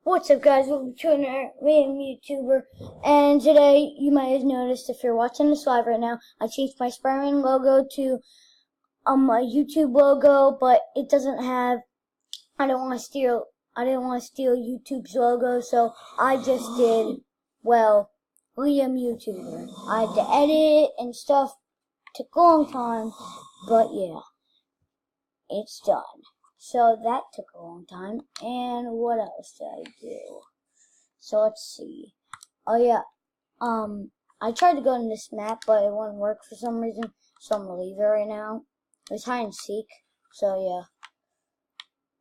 What's up, guys? Welcome to another random YouTuber. And today, you might have noticed if you're watching this live right now, I changed my Spider-Man logo to a YouTube logo, but it doesn't have. I didn't want to steal YouTube's logo, so I just did Liam YouTuber. I had to edit it and stuff. Took a long time, but yeah, it's done. So that took a long time. And what else did I do? So let's see. Oh yeah. I tried to go in this map, but it wouldn't work for some reason. So I'm gonna leave it right now. It was hide and seek. So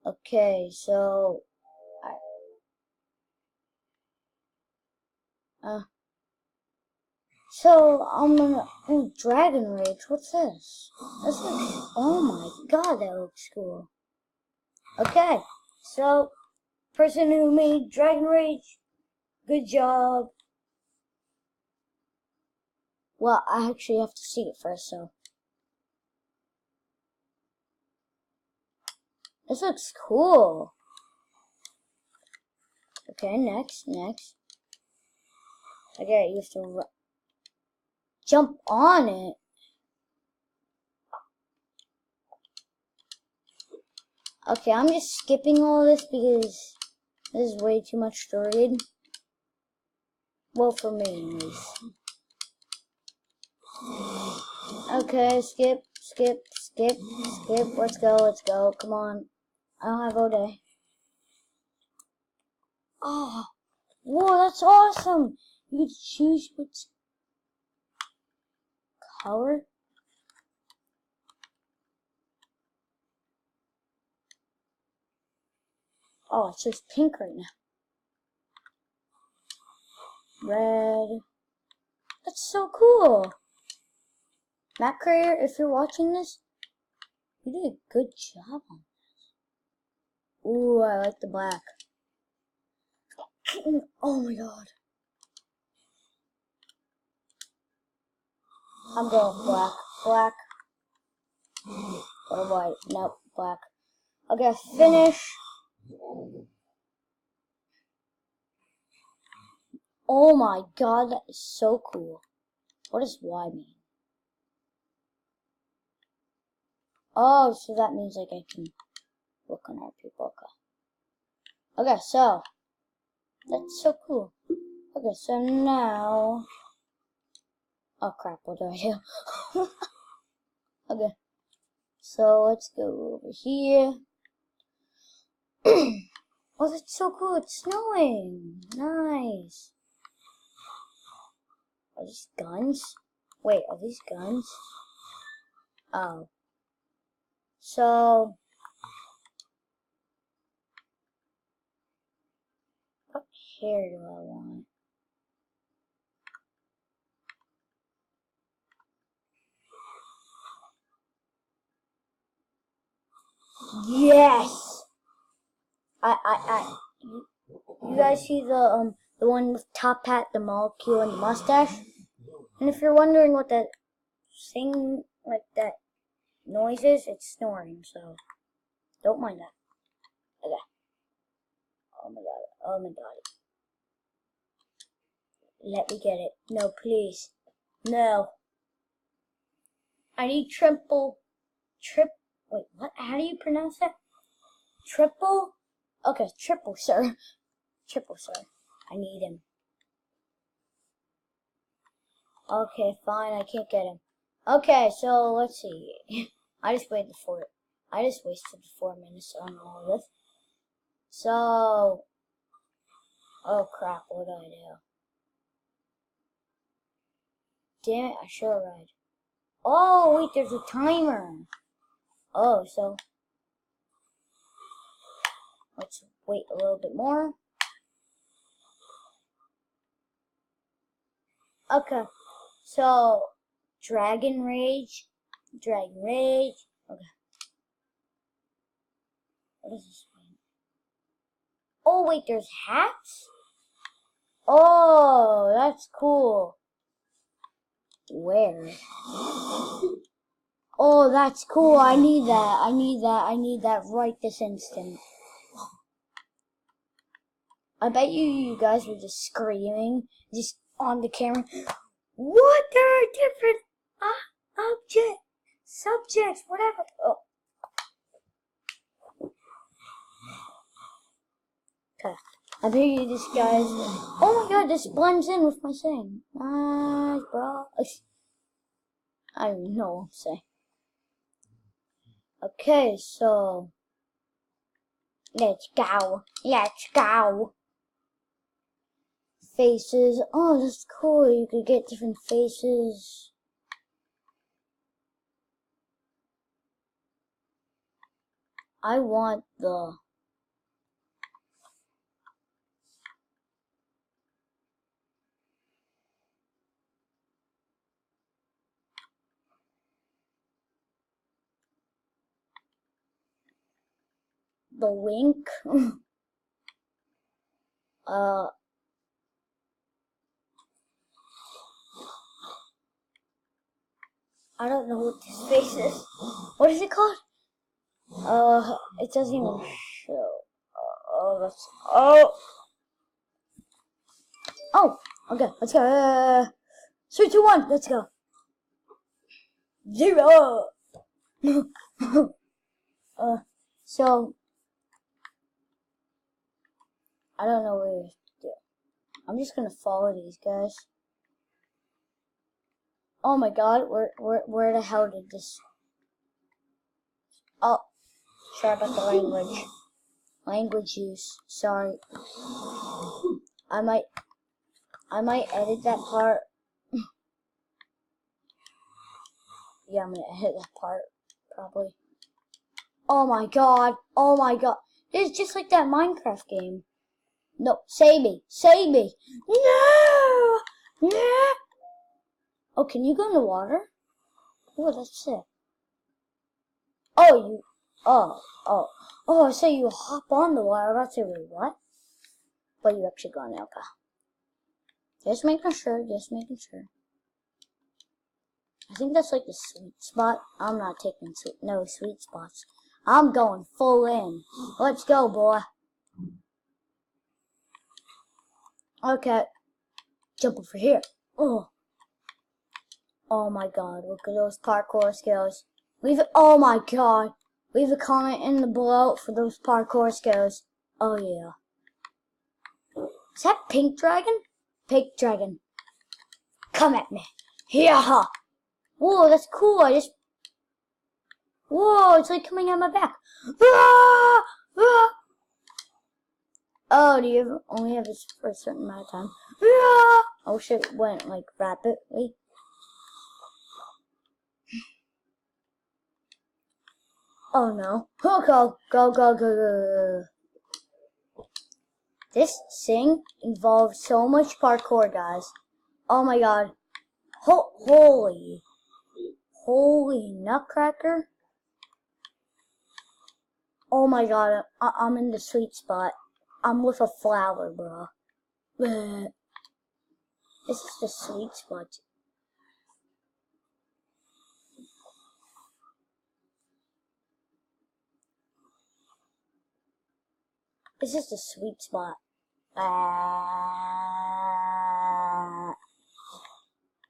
yeah. Okay, so I'm gonna Dragon Rage. What's this? This looks. Oh my god, that looks cool. Okay, so person who made Dragon Rage, good job. Well, I actually have to see it first, so. This looks cool. Okay, next. Okay, you have to jump on it. Okay, I'm just skipping all this because this is way too much to read. Well, for me, anyways. Okay, skip. Let's go. Come on. I don't have all day. Oh, whoa, that's awesome. You can choose which color. Oh, it's just pink right now. Red. That's so cool. Map Creator, if you're watching this, you did a good job on this. Ooh, I like the black. Oh my god. I'm going black. Or white. Nope, black. Okay, finish. Oh my god, that is so cool. What does Y mean? Oh, so that means like I can look on our people. Okay, so that's so cool. Okay, so now. Oh crap, what do I do? Okay, so let's go over here. Oh, that's so cool. It's snowing. Nice. Are these guns? Wait, are these guns? Oh. So. What hair do I want? Yes! You guys see the one with top hat, the molecule, and the mustache? And if you're wondering what that thing, like that noise is, it's snoring, so don't mind that. Okay. Oh my god. Let me get it. No, please. No. I need wait, what? How do you pronounce that? Triple? Okay, triple, sir. Triple, sir. I need him. Okay, fine, I can't get him. Okay, so let's see. I just wasted 4 minutes on all of this. So, oh crap, what do I do? Damn it, I should have read. Oh, wait, there's a timer. Oh, so let's wait a little bit more. Okay, so Dragon Rage. Okay. What does this mean? Oh, wait, there's hats? Oh, that's cool. Where? Oh, that's cool. I need that right this instant. I bet you guys were just screaming, just on the camera. What? There are different subjects, whatever. Oh. Okay. I bet you this guy's. Oh my god, this blends in with my saying. Nice, bro. I don't even know what I'm saying. Okay, so. Let's go. Let's go. Faces. Oh, that's cool. You could get different faces. I want the wink. I don't know what this face is. What is it called? It doesn't even show. Oh, okay, let's go. 3, 2, 1, let's go. 0. So I don't know what to do. I'm just gonna follow these guys. Oh my god, where the hell did this? Oh, sorry about the language. Language use. Sorry. I might edit that part. Yeah, I'm gonna edit that part probably. Oh my god. Oh my god. This is just like that Minecraft game. No, save me. Save me. No! No! Oh, can you go in the water? Oh, that's it. Oh, you. Oh. Oh, I say you hop on the water. I was about to say, wait, what? But you actually gone now, okay. Just making sure. I think that's like the sweet spot. I'm not taking no sweet spots. I'm going full in. Let's go, boy. Okay. Jump over here. Oh. Oh my god, look at those parkour skills. Oh my god. Leave a comment in the below for those parkour skills. Oh yeah. Is that Pink Dragon? Pink Dragon. Come at me. Yeah. Whoa, that's cool. Whoa, it's like coming out my back. Ah! Ah! Oh, do you only have this for a certain amount of time? Ah! Oh shit, it went like rapidly. Oh no. Go. This thing involves so much parkour, guys. Oh my god. Holy nutcracker. Oh my god, I'm in the sweet spot. I'm with a flower, bro. This is the sweet spot. This is the sweet spot.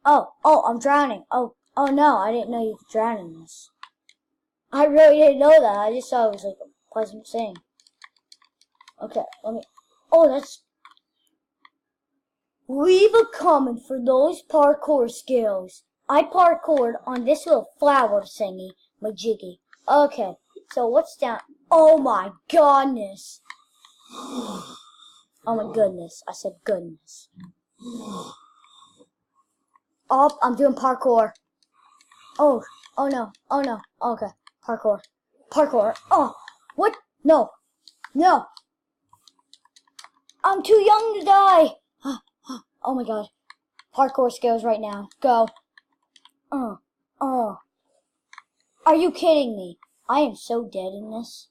Oh, I'm drowning. Oh no, I didn't know you could drown in this. I really didn't know that. I just thought it was like a pleasant thing. Okay, let me. Oh, that's. Leave a comment for those parkour skills. I parkoured on this little flower thingy, majiggy. Okay, so what's down? Oh my goodness. Oh my goodness. I said goodness. Oh, I'm doing parkour. Oh no. Okay, parkour. Oh, what? No. I'm too young to die. Oh my god. Parkour skills right now. Go. Are you kidding me? I am so dead in this.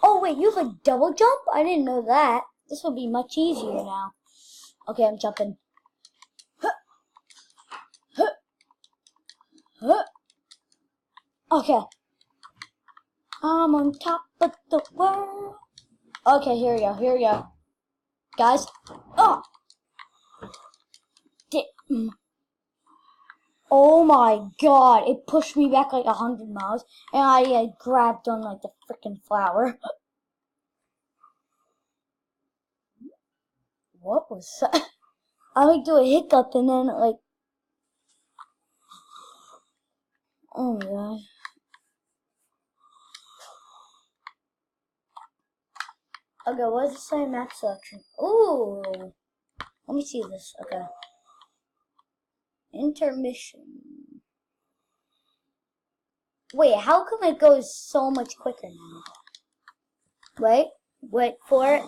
Oh wait, you have a double jump? I didn't know that. This will be much easier now. Okay, I'm jumping. Okay. I'm on top of the world. Okay, here we go. Here we go. Guys. Oh! Oh my god. It pushed me back like 100 miles. And I grabbed on like the freaking flower. What was that? I like do a hiccup and then like. Oh my god. Okay, what does it say? Map selection. Ooh. Let me see this. Okay. Intermission. Wait, how come it goes so much quicker now? Wait for it.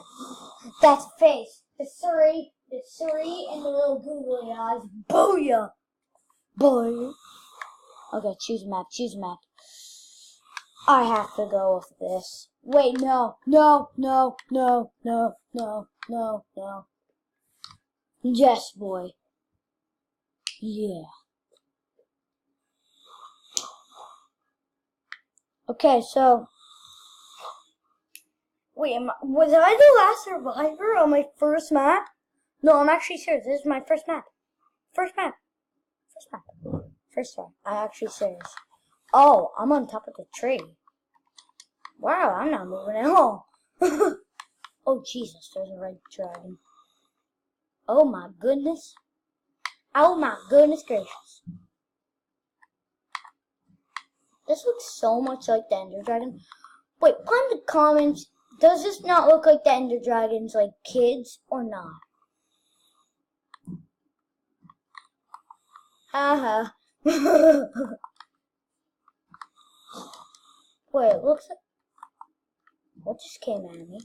That's a face. The Surrey, and the little googly eyes. Booyah! Boy. Okay, choose a map, I have to go with this. Wait, no. Yes, boy. Yeah. Okay, so. Wait, was I the last survivor on my first map? No, I'm actually serious. This is my first map. First time. I'm actually serious. Oh, I'm on top of the tree. Wow, I'm not moving at all. Oh, Jesus, there's a red dragon. Oh, my goodness. Oh, my goodness gracious. This looks so much like the Ender Dragon. Wait, put in the comments, does this not look like the Ender Dragon's, like, kids or not? Haha. Wait, it looks like... What just came at me?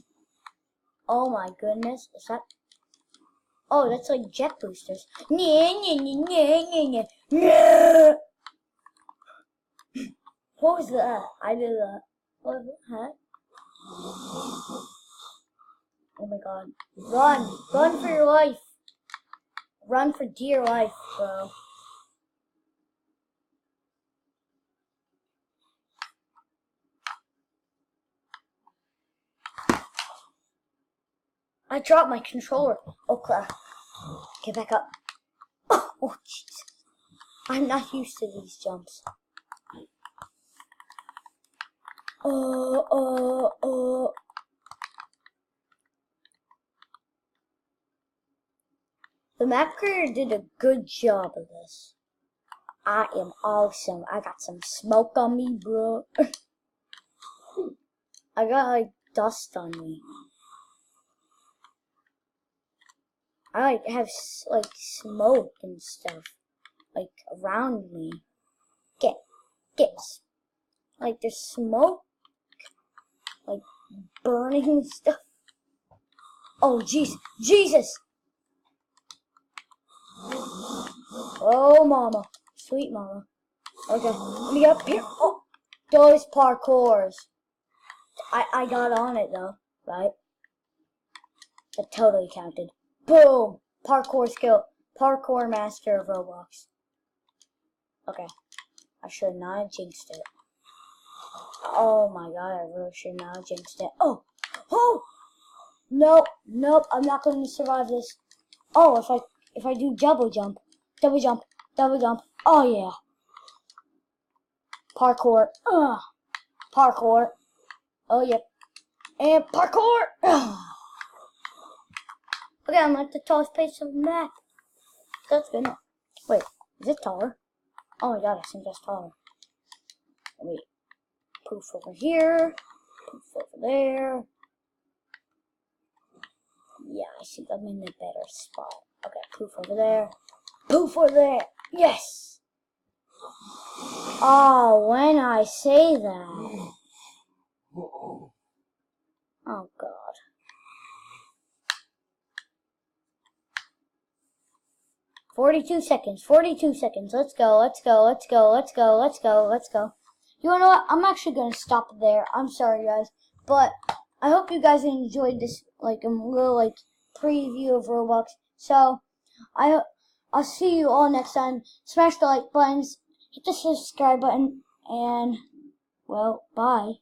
Oh my goodness, is that... Oh, that's like jet boosters. What was that? I did that. What was that? Oh my god. Run! Run for your life! Run for dear life, bro. I dropped my controller. Oh crap. Get back up. Oh Jesus. I'm not used to these jumps. The map creator did a good job of this. I am awesome. I got some smoke on me, bro. I got like dust on me. I like have like smoke and stuff like around me. Get like there's smoke, like burning stuff. Oh Jesus! Oh mama, sweet mama. Okay, let me get up here. Oh, those parkours. I got on it though, right? That totally counted. Boom! Parkour skill. Parkour master of Roblox. Okay. I should not have jinxed it. Oh my god, I really should not have jinxed it. Oh! Oh! Nope, I'm not going to survive this. Oh, if I do double jump. Oh yeah. Parkour. Parkour. Oh yep. And parkour! Okay, I'm at the tallest place of the map. That's good. Wait, is it taller? Oh my god, I think that's taller. Wait. Poof over here. Poof over there. Yeah, I think I'm in a better spot. Okay, poof over there. Poof over there. Yes! Oh, when I say that. Oh god. Forty-two seconds. Let's go. You wanna know what? I'm actually gonna stop there. I'm sorry guys. But I hope you guys enjoyed this like a little like preview of Roblox. So I'll see you all next time. Smash the like buttons, hit the subscribe button, and well, bye.